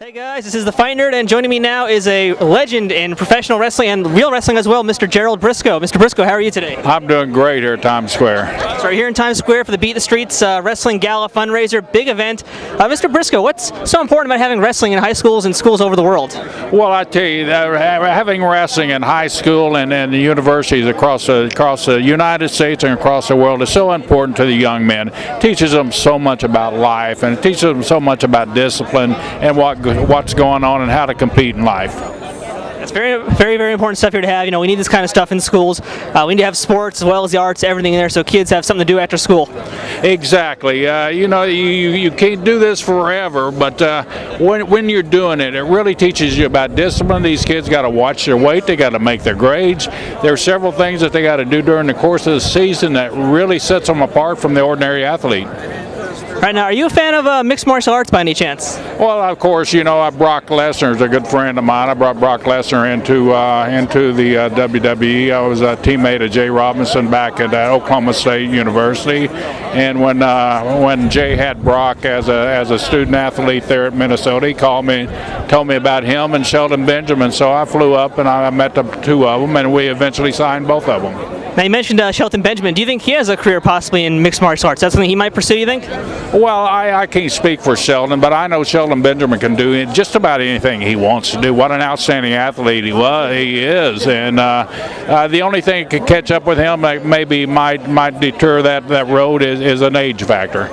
Hey guys, this is the Fight Nerd, and joining me now is a legend in professional wrestling and real wrestling as well, Mr. Gerald Brisco. Mr. Brisco, how are you today? I'm doing great here at Times Square. So we're here in Times Square for the Beat the Streets Wrestling Gala fundraiser, big event. Mr. Brisco, what's so important about having wrestling in high schools and schools over the world? Well, I tell you, having wrestling in high school and universities across the United States and across the world is so important to the young men. It teaches them so much about life, and it teaches them so much about discipline and what's going on and how to compete in life. It's very, very, very important stuff here to have. You know, we need this kind of stuff in schools. We need to have sports as well as the arts, everything in there, so kids have something to do after school. Exactly. You know, you can't do this forever, but when you're doing it, it really teaches you about discipline. These kids got to watch their weight. They got to make their grades. There are several things that they got to do during the course of the season that really sets them apart from the ordinary athlete. Right now, are you a fan of mixed martial arts by any chance? Well, of course, you know, Brock Lesnar is a good friend of mine. I brought Brock Lesnar into the WWE. I was a teammate of Jay Robinson back at Oklahoma State University, and when Jay had Brock as a student athlete there at Minnesota, he called me, told me about him and Shelton Benjamin. So I flew up and I met the two of them, and we eventually signed both of them. Now, you mentioned Shelton Benjamin. Do you think he has a career possibly in mixed martial arts? That's something he might pursue, you think? Well, I can't speak for Shelton, but I know Shelton Benjamin can do just about anything he wants to do. What an outstanding athlete he is. And the only thing that could catch up with him maybe might deter that road is an age factor.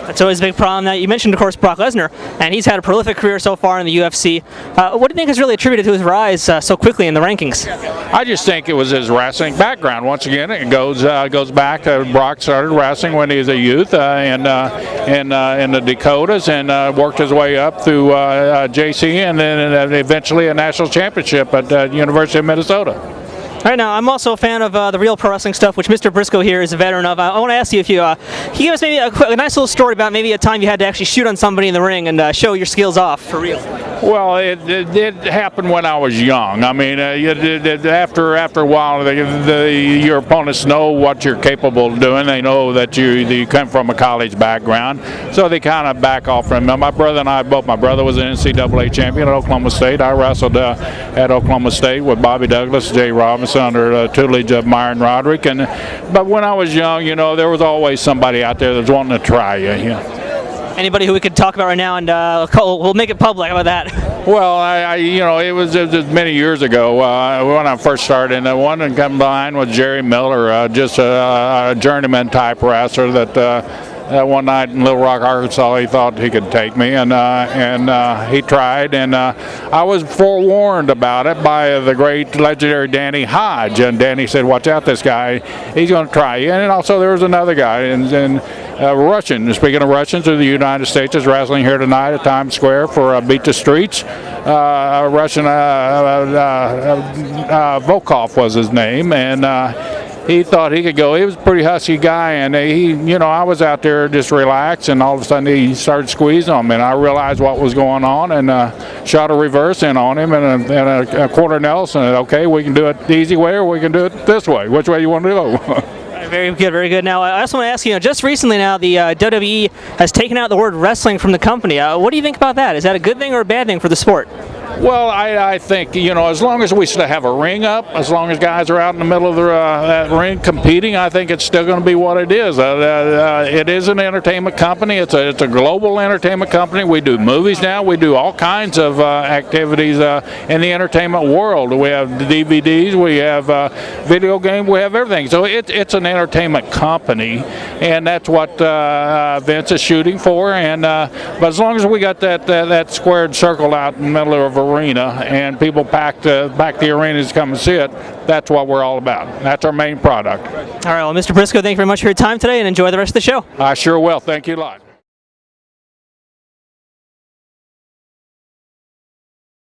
That's always a big problem. Now, you mentioned, of course, Brock Lesnar, and he's had a prolific career so far in the UFC. What do you think has really attributed to his rise so quickly in the rankings? I just think it was his wrestling background. Once again, it goes back to Brock started wrestling when he was a youth in the Dakotas and worked his way up through JC and then eventually a national championship at the University of Minnesota. All right, now, I'm also a fan of the real pro wrestling stuff, which Mr. Brisco here is a veteran of. I want to ask you if you can give us maybe a nice little story about maybe a time you had to actually shoot on somebody in the ring and show your skills off for real. Well, it happened when I was young. I mean, after a while, your opponents know what you're capable of doing. They know that you come from a college background, so they kind of back off from them. My brother and I, both my brother was an NCAA champion at Oklahoma State. I wrestled at Oklahoma State with Bobby Douglas, Jay Robinson, under the tutelage of Myron Roderick. But when I was young, you know, there was always somebody out there that's wanting to try you. Anybody who we could talk about right now, and we'll make it public. How about that? Well, you know, it was many years ago when I first started. And the one that came behind was Jerry Miller, just a journeyman type wrestler that one night in Little Rock, Arkansas, he thought he could take me, and he tried, and I was forewarned about it by the great legendary Danny Hodge, and Danny said, "Watch out, this guy, he's going to try you." And also there was another guy, and Russian. Speaking of Russians, the United States is wrestling here tonight at Times Square for Beat the Streets. Russian Volkov was his name, and he thought he could go. He was a pretty husky guy, and I was out there just relaxed, and all of a sudden he started squeezing on me, and I realized what was going on, and shot a reverse in on him and a quarter Nelson. And okay, we can do it the easy way, or we can do it this way. Which way you want to go? Very good, very good. Now, I also want to ask you, just recently now, the WWE has taken out the word wrestling from the company. What do you think about that? Is that a good thing or a bad thing for the sport? Well, I think, you know, as long as we still have a ring up, as long as guys are out in the middle of that ring competing, I think it's still going to be what it is. It is an entertainment company. It's a global entertainment company. We do movies now. We do all kinds of activities in the entertainment world. We have DVDs. We have video games. We have everything. So it's an entertainment company, and that's what Vince is shooting for. But as long as we got that squared circle out in the middle of arena and people pack the arenas to come and see it, that's what we're all about. That's our main product. All right, well, Mr. Brisco, thank you very much for your time today, and enjoy the rest of the show. I sure will. Thank you a lot.